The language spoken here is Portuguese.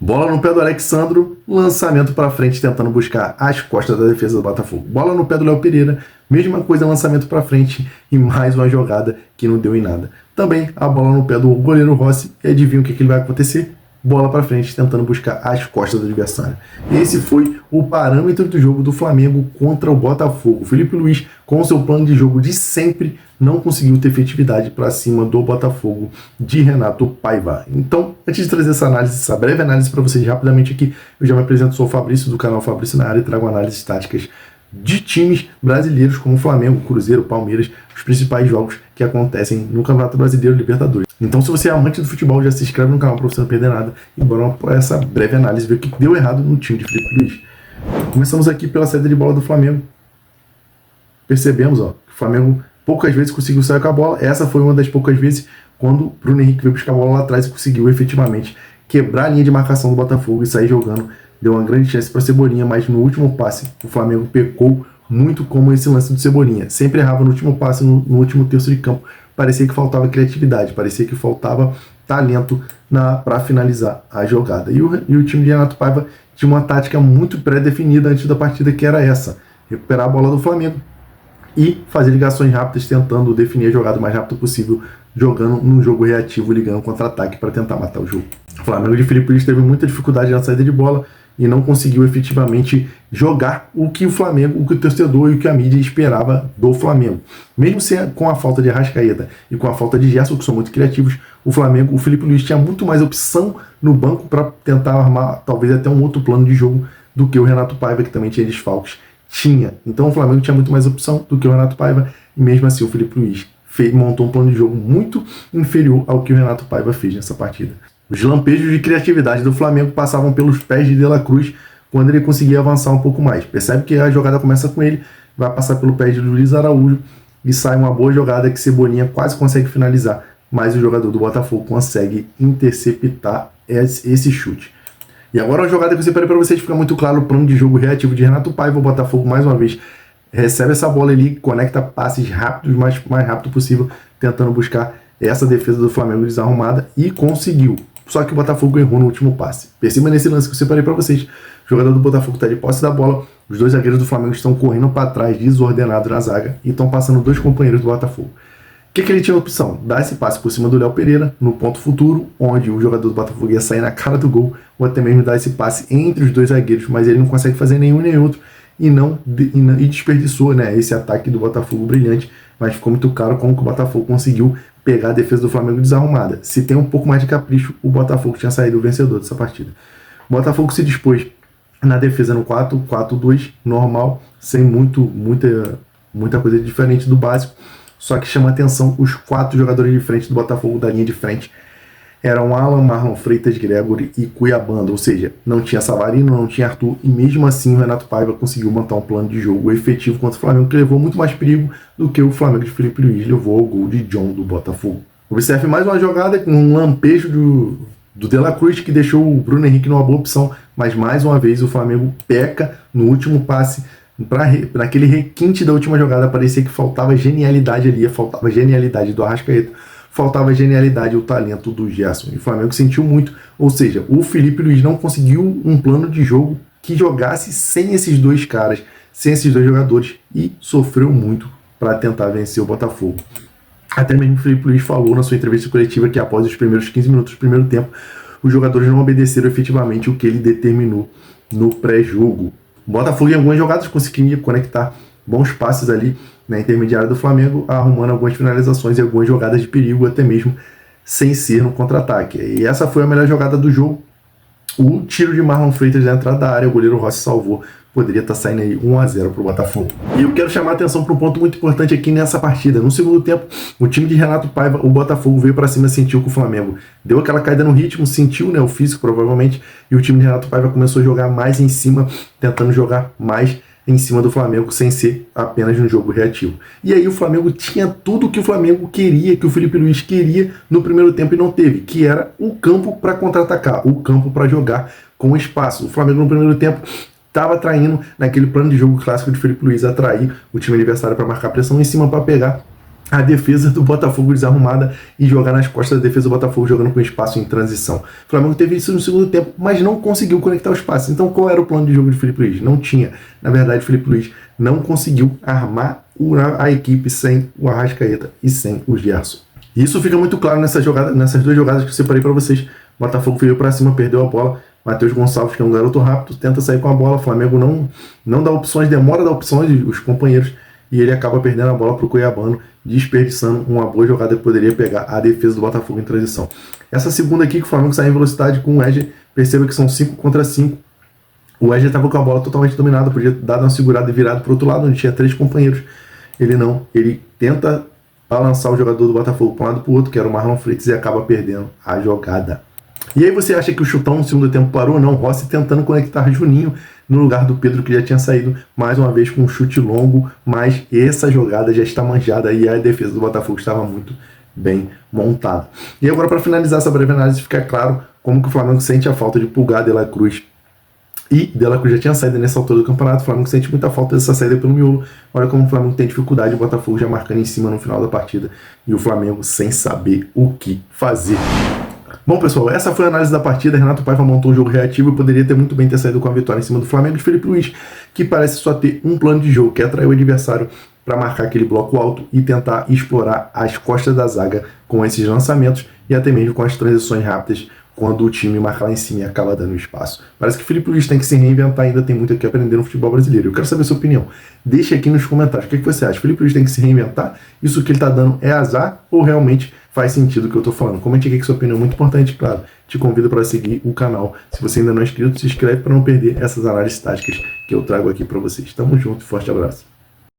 Bola no pé do Alexandro, lançamento para frente tentando buscar as costas da defesa do Botafogo. Bola no pé do Léo Pereira, mesma coisa, lançamento para frente e mais uma jogada que não deu em nada. Também a bola no pé do goleiro Rossi, e adivinha o que vai acontecer? Bola para frente tentando buscar as costas do adversário. Esse foi o parâmetro do jogo do Flamengo contra o Botafogo. O Felipe Luiz, com seu plano de jogo de sempre, não conseguiu ter efetividade para cima do Botafogo de Renato Paiva. Então, antes de trazer essa análise, essa breve análise para vocês rapidamente aqui, eu já me apresento, sou o Fabrício do canal Fabrício na área e trago análises táticas de times brasileiros como Flamengo, Cruzeiro, Palmeiras, os principais jogos que acontecem no Campeonato Brasileiro e Libertadores. Então, se você é amante do futebol, já se inscreve no canal para você não perder nada e bora para essa breve análise ver o que deu errado no time de Felipe Luiz. Começamos aqui pela saída de bola do Flamengo. Percebemos, que o Flamengo poucas vezes conseguiu sair com a bola. Essa foi uma das poucas vezes quando o Bruno Henrique veio buscar a bola lá atrás e conseguiu efetivamente quebrar a linha de marcação do Botafogo e sair jogando. Deu uma grande chance para Cebolinha, mas no último passe o Flamengo pecou muito, como esse lance do Cebolinha. Sempre errava no último passe, no último terço de campo. Parecia que faltava criatividade, parecia que faltava talento para finalizar a jogada. E o time de Renato Paiva tinha uma tática muito pré-definida antes da partida, que era essa: recuperar a bola do Flamengo e fazer ligações rápidas, tentando definir a jogada o mais rápido possível, jogando num jogo reativo, ligando contra-ataque para tentar matar o jogo. O Flamengo de Felipe Luiz teve muita dificuldade na saída de bola e não conseguiu efetivamente jogar o que o Flamengo, o que o torcedor e o que a mídia esperava do Flamengo. Mesmo com a falta de Arrascaeta e com a falta de Gerson, que são muito criativos, o Felipe Luiz tinha muito mais opção no banco para tentar armar talvez até um outro plano de jogo do que o Renato Paiva, que também tinha desfalques, tinha. Então o Flamengo tinha muito mais opção do que o Renato Paiva, e mesmo assim o Felipe Luiz montou um plano de jogo muito inferior ao que o Renato Paiva fez nessa partida. Os lampejos de criatividade do Flamengo passavam pelos pés de De La Cruz quando ele conseguia avançar um pouco mais. Percebe que a jogada começa com ele, vai passar pelo pé de Luiz Araújo e sai uma boa jogada que Cebolinha quase consegue finalizar, mas o jogador do Botafogo consegue interceptar esse chute. E agora uma jogada que eu separei para vocês, fica muito claro o plano de jogo reativo de Renato Paiva. O Botafogo mais uma vez recebe essa bola ali, conecta passes rápidos, mais rápido possível, tentando buscar essa defesa do Flamengo desarrumada, e conseguiu. Só que o Botafogo errou no último passe. Perceba nesse lance que eu separei para vocês. O jogador do Botafogo está de posse da bola, os dois zagueiros do Flamengo estão correndo para trás, desordenados na zaga, e estão passando dois companheiros do Botafogo. O que ele tinha a opção? Dar esse passe por cima do Léo Pereira, no ponto futuro, onde o jogador do Botafogo ia sair na cara do gol, ou até mesmo dar esse passe entre os dois zagueiros, mas ele não consegue fazer nenhum nem outro, e desperdiçou, esse ataque do Botafogo brilhante, mas ficou muito claro como que o Botafogo conseguiu pegar a defesa do Flamengo desarrumada. Se tem um pouco mais de capricho, o Botafogo tinha saído o vencedor dessa partida. O Botafogo se dispôs na defesa no 4-4-2, normal, sem muita coisa diferente do básico, só que chama atenção os 4 jogadores de frente do Botafogo, da linha de frente, eram Alan, Marlon Freitas, Gregory e Cuiabanda, ou seja, não tinha Savarino, não tinha Arthur, e mesmo assim o Renato Paiva conseguiu montar um plano de jogo efetivo contra o Flamengo, que levou muito mais perigo do que o Flamengo de Felipe Luiz levou ao gol de John do Botafogo. Observe mais uma jogada com um lampejo do De La Cruz, que deixou o Bruno Henrique numa boa opção, mas mais uma vez o Flamengo peca no último passe, naquele requinte da última jogada. Parecia que faltava genialidade ali, faltava genialidade do Arrascaeta, faltava a genialidade e o talento do Gerson. E o Flamengo sentiu muito, ou seja, o Felipe Luiz não conseguiu um plano de jogo que jogasse sem esses dois caras, sem esses dois jogadores, e sofreu muito para tentar vencer o Botafogo. Até mesmo o Felipe Luiz falou na sua entrevista coletiva que após os primeiros 15 minutos do primeiro tempo, os jogadores não obedeceram efetivamente o que ele determinou no pré-jogo. O Botafogo em algumas jogadas conseguia conectar bons passes ali na intermediária do Flamengo, arrumando algumas finalizações e algumas jogadas de perigo, até mesmo sem ser no contra-ataque. E essa foi a melhor jogada do jogo. O tiro de Marlon Freitas na entrada da área, o goleiro Rossi salvou. Poderia estar saindo aí 1-0 para o Botafogo. E eu quero chamar a atenção para um ponto muito importante aqui nessa partida. No segundo tempo, o time de Renato Paiva, o Botafogo veio para cima, sentiu que o Flamengo deu aquela caída no ritmo, sentiu o físico provavelmente, e o time de Renato Paiva começou a jogar mais em cima, tentando jogar mais em cima do Flamengo, sem ser apenas um jogo reativo. E aí o Flamengo tinha tudo que o Flamengo queria, que o Felipe Luiz queria no primeiro tempo e não teve, que era o campo para contra-atacar, o campo para jogar com espaço. O Flamengo no primeiro tempo estava atraindo naquele plano de jogo clássico de Felipe Luiz, atrair o time adversário para marcar pressão em cima, para pegar a defesa do Botafogo desarrumada e jogar nas costas da defesa do Botafogo, jogando com espaço em transição. O Flamengo teve isso no segundo tempo, mas não conseguiu conectar os passes. Então qual era o plano de jogo de Felipe Luiz? Não tinha. Na verdade, Felipe Luiz não conseguiu armar a equipe sem o Arrascaeta e sem o Gerson. E isso fica muito claro nessas duas jogadas que eu separei para vocês. O Botafogo veio para cima, perdeu a bola. Matheus Gonçalves, que é um garoto rápido, tenta sair com a bola. O Flamengo não dá opções, demora a dar opções, os companheiros, e ele acaba perdendo a bola para o Cuiabano, desperdiçando uma boa jogada que poderia pegar a defesa do Botafogo em transição. Essa segunda aqui, que o Flamengo sai em velocidade com o Wesley, perceba que são 5 contra 5. O Wesley estava com a bola totalmente dominada, podia dar uma segurada e virado para o outro lado, onde tinha 3 companheiros. Ele tenta balançar o jogador do Botafogo para um lado para o outro, que era o Marlon Freitas, e acaba perdendo a jogada. E aí você acha que o chutão no segundo tempo parou? Não, Rossi tentando conectar Juninho no lugar do Pedro, que já tinha saído mais uma vez com um chute longo, mas essa jogada já está manjada e a defesa do Botafogo estava muito bem montada. E agora, para finalizar essa breve análise, fica claro como que o Flamengo sente a falta de Pulgar, De La Cruz, e De La Cruz já tinha saído nessa altura do campeonato. O Flamengo sente muita falta dessa saída pelo miolo. Olha como o Flamengo tem dificuldade, o Botafogo já marcando em cima no final da partida e o Flamengo sem saber o que fazer. Bom, pessoal, essa foi a análise da partida. Renato Paiva montou um jogo reativo e poderia ter muito bem ter saído com a vitória em cima do Flamengo de Felipe Luiz, que parece só ter um plano de jogo, que é atrair o adversário para marcar aquele bloco alto e tentar explorar as costas da zaga com esses lançamentos e até mesmo com as transições rápidas quando o time marca lá em cima e acaba dando espaço. Parece que o Felipe Luiz tem que se reinventar, ainda tem muito que aprender no futebol brasileiro. Eu quero saber a sua opinião. Deixa aqui nos comentários. O que você acha? O Felipe Luiz tem que se reinventar? Isso que ele está dando é azar ou realmente faz sentido o que eu estou falando? Comente aqui que sua opinião é muito importante, claro. Te convido para seguir o canal. Se você ainda não é inscrito, se inscreve para não perder essas análises táticas que eu trago aqui para vocês. Tamo junto, forte abraço.